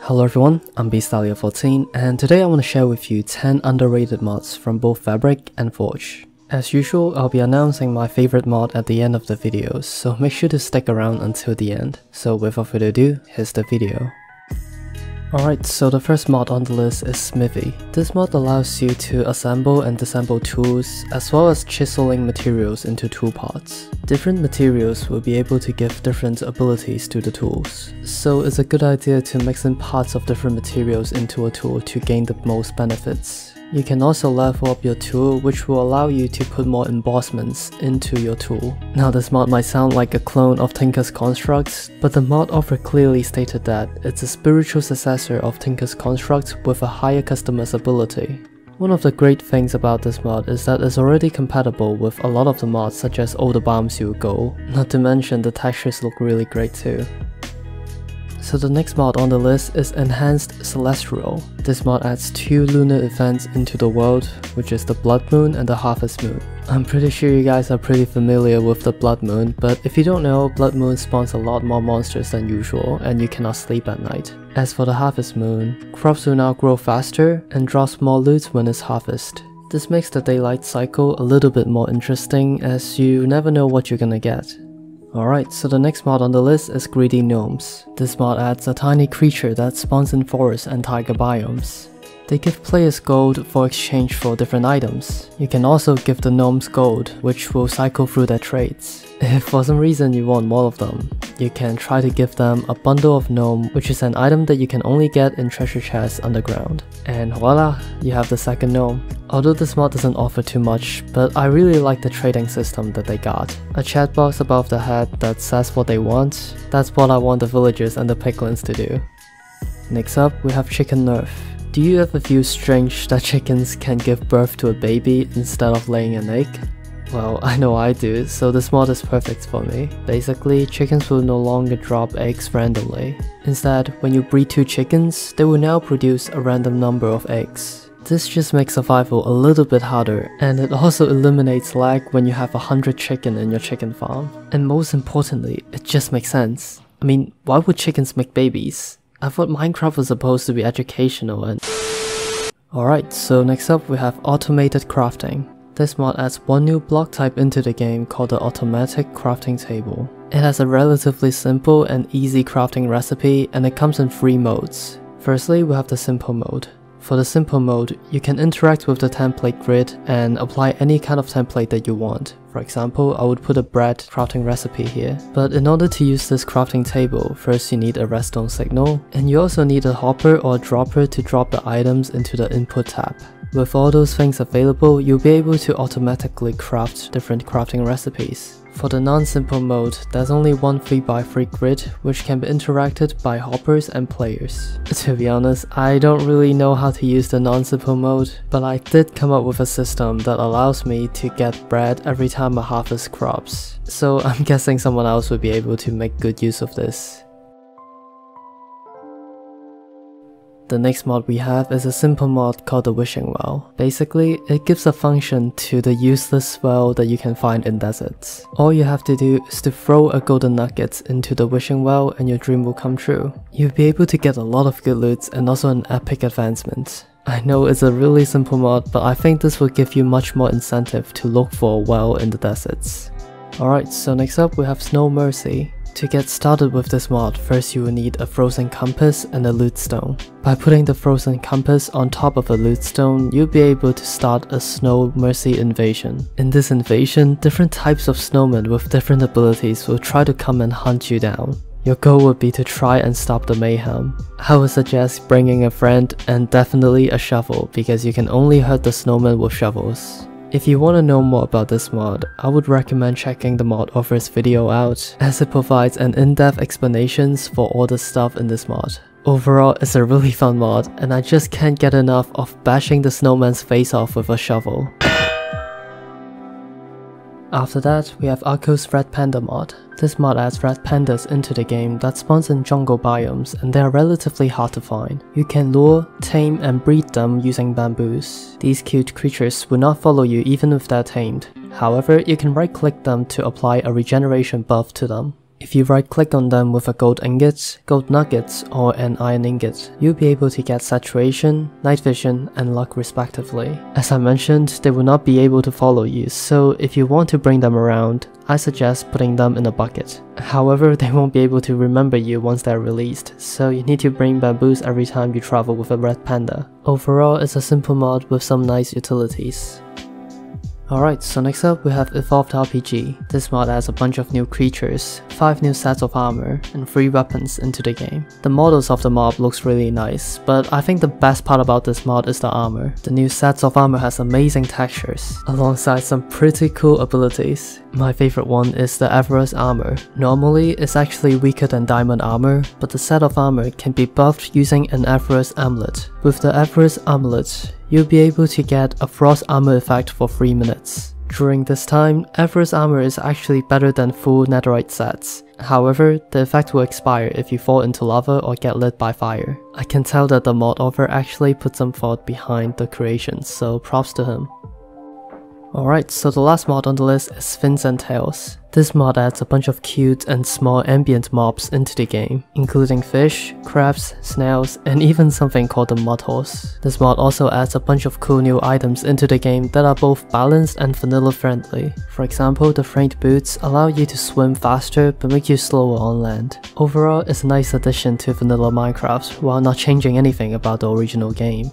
Hello everyone, I'm Beastalia14 and today I want to share with you 10 underrated mods from both Fabric and Forge. As usual, I'll be announcing my favorite mod at the end of the video, so make sure to stick around until the end. So without further ado, here's the video. Alright, so the first mod on the list is Smithy. This mod allows you to assemble and disassemble tools, as well as chiseling materials into tool parts. Different materials will be able to give different abilities to the tools, so it's a good idea to mix in parts of different materials into a tool to gain the most benefits. You can also level up your tool, which will allow you to put more embossments into your tool. Now this mod might sound like a clone of Tinker's Construct, but the mod author clearly stated that it's a spiritual successor of Tinker's Construct with a higher customizability. One of the great things about this mod is that it's already compatible with a lot of the mods such as all the bombs you go, not to mention the textures look really great too. So the next mod on the list is Enhanced Celestial. This mod adds 2 lunar events into the world, which is the Blood Moon and the Harvest Moon. I'm pretty sure you guys are pretty familiar with the Blood Moon, but if you don't know, Blood Moon spawns a lot more monsters than usual and you cannot sleep at night. As for the Harvest Moon, crops will now grow faster and drops more loot when it's harvested. This makes the daylight cycle a little bit more interesting as you never know what you're gonna get. Alright, so the next mod on the list is Greedy Gnomes. This mod adds a tiny creature that spawns in forests and taiga biomes. They give players gold for exchange for different items. You can also give the gnomes gold, which will cycle through their trades. If for some reason you want more of them, you can try to give them a bundle of gnome, which is an item that you can only get in treasure chests underground. And voila, you have the second gnome. Although this mod doesn't offer too much, but I really like the trading system that they got. A chat box above the head that says what they want. That's what I want the villagers and the piglins to do. Next up, we have Chicken Nerf. Do you ever feel strange that chickens can give birth to a baby instead of laying an egg? Well, I know I do, so this mod is perfect for me. Basically, chickens will no longer drop eggs randomly. Instead, when you breed 2 chickens, they will now produce a random number of eggs. This just makes survival a little bit harder, and it also eliminates lag when you have 100 chicken in your chicken farm. And most importantly, it just makes sense. I mean, why would chickens make babies? I thought Minecraft was supposed to be educational and... Alright, so next up we have Automated Crafting. This mod adds 1 new block type into the game called the Automatic Crafting Table. It has a relatively simple and easy crafting recipe and it comes in 3 modes. Firstly, we have the Simple mode. For the Simple mode, you can interact with the template grid and apply any kind of template that you want. For example, I would put a bread crafting recipe here. But in order to use this crafting table, first you need a redstone signal, and you also need a hopper or a dropper to drop the items into the input tab. With all those things available, you'll be able to automatically craft different crafting recipes. For the non-simple mode, there's only one 3x3 grid which can be interacted by hoppers and players. To be honest, I don't really know how to use the non-simple mode, but I did come up with a system that allows me to get bread every time I harvest crops. So I'm guessing someone else would be able to make good use of this. The next mod we have is a simple mod called the Wishing Well. Basically, it gives a function to the useless well that you can find in deserts. All you have to do is to throw a golden nugget into the Wishing Well and your dream will come true. You'll be able to get a lot of good loot and also an epic advancement. I know it's a really simple mod, but I think this will give you much more incentive to look for a well in the deserts. Alright, so next up we have Snow Mercy. To get started with this mod, first you will need a frozen compass and a loot stone. By putting the frozen compass on top of a loot stone, you'll be able to start a Snow Mercy invasion. In this invasion, different types of snowmen with different abilities will try to come and hunt you down. Your goal would be to try and stop the mayhem. I would suggest bringing a friend and definitely a shovel because you can only hurt the snowmen with shovels. If you want to know more about this mod, I would recommend checking the mod author's video out, as it provides an in-depth explanations for all the stuff in this mod. Overall, it's a really fun mod, and I just can't get enough of bashing the snowman's face off with a shovel. After that, we have Akko's Red Panda mod. This mod adds red pandas into the game that spawns in jungle biomes and they are relatively hard to find. You can lure, tame and breed them using bamboos. These cute creatures will not follow you even if they're tamed. However, you can right click them to apply a regeneration buff to them. If you right click on them with a gold ingot, gold nuggets, or an iron ingot, you'll be able to get saturation, night vision, and luck respectively. As I mentioned, they will not be able to follow you, so if you want to bring them around, I suggest putting them in a bucket. However, they won't be able to remember you once they're released, so you need to bring bamboos every time you travel with a red panda. Overall, it's a simple mod with some nice utilities. Alright, so next up we have Evolved RPG. This mod adds a bunch of new creatures, 5 new sets of armor, and 3 weapons into the game. The models of the mob looks really nice, but I think the best part about this mod is the armor. The new sets of armor has amazing textures, alongside some pretty cool abilities. My favorite one is the Everest armor. Normally, it's actually weaker than diamond armor, but the set of armor can be buffed using an Everest amulet. With the Everest amulet, you'll be able to get a frost armor effect for 3 minutes. During this time, Everest armor is actually better than full netherite sets. However, the effect will expire if you fall into lava or get lit by fire. I can tell that the mod author actually put some thought behind the creation, so props to him. Alright, so the last mod on the list is Fins and Tails. This mod adds a bunch of cute and small ambient mobs into the game, including fish, crabs, snails, and even something called the mud horse. This mod also adds a bunch of cool new items into the game that are both balanced and vanilla friendly. For example, the framed boots allow you to swim faster but make you slower on land. Overall, it's a nice addition to vanilla Minecraft while not changing anything about the original game.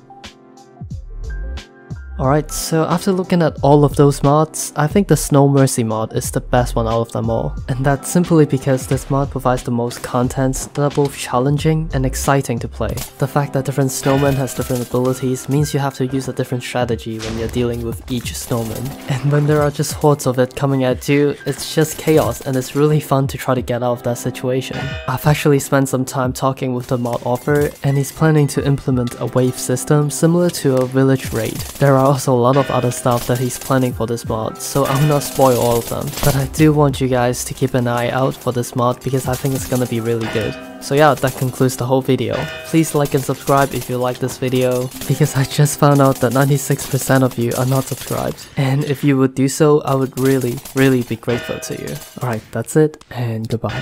Alright, so after looking at all of those mods, I think the Snow Mercy mod is the best one out of them all. And that's simply because this mod provides the most contents that are both challenging and exciting to play. The fact that different snowmen has different abilities means you have to use a different strategy when you're dealing with each snowman. And when there are just hordes of it coming at you, it's just chaos and it's really fun to try to get out of that situation. I've actually spent some time talking with the mod author, and he's planning to implement a wave system similar to a village raid. There are also a lot of other stuff that he's planning for this mod, so I will not spoil all of them. But I do want you guys to keep an eye out for this mod because I think it's gonna be really good. So yeah, that concludes the whole video. Please like and subscribe if you like this video, because I just found out that 96% of you are not subscribed. And if you would do so, I would really be grateful to you. Alright, that's it, and goodbye.